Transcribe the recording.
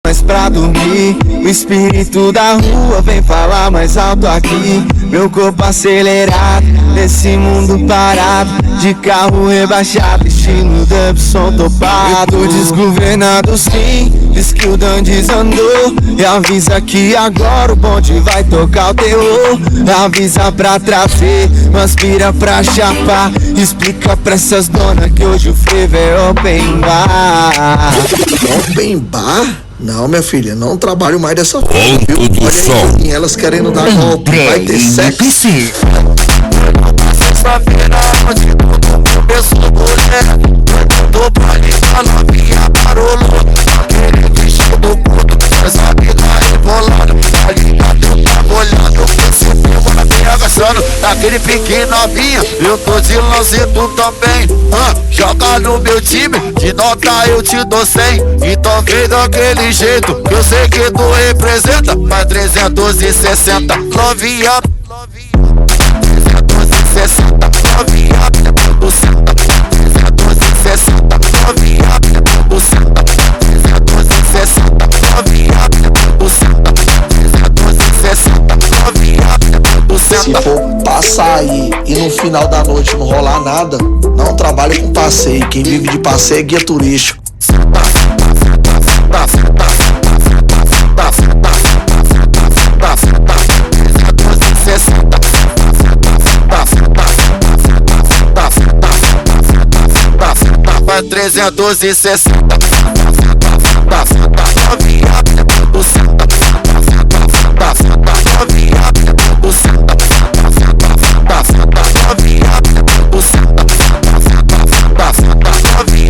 Mas pra dormir, o espírito da rua vem falar mais alto aqui. Meu corpo acelerado, nesse mundo parado, de carro rebaixado, estilo dub, som topado. Eu tô desgovernado sim, diz que o Dan desandou. E avisa que agora o bonde vai tocar o terror. Avisa pra trazer, mas pira pra chapar. Explica pra essas donas que hoje o frevo é open bar. Open bar? Não, minha filha, não trabalho mais dessa forma, viu? Olha aí, elas querendo dar golpe, vai ter sexo. Sexta-feira, onde tudo começou, mulher. Do baile da novinha parou louco. Aquele bicho do puto, essa vida rebolando. Tá ligado, eu tava olhando, percebi uma minha agaçando. Daquele pique novinha, eu tô de lance, tu também. Joga no meu time, de nota eu te dou 100. Então vem daquele jeito, que eu sei que tu representa. Pra 360, novinha 360, novinha do senta. 360, novinha do senta. 360, novinha do senta. 360, novinha do Se senta. for passar aí e no final da noite não rolar nada, não trabalho com passeio. Quem vive de passeio é guia turístico. 360, novinha do céu.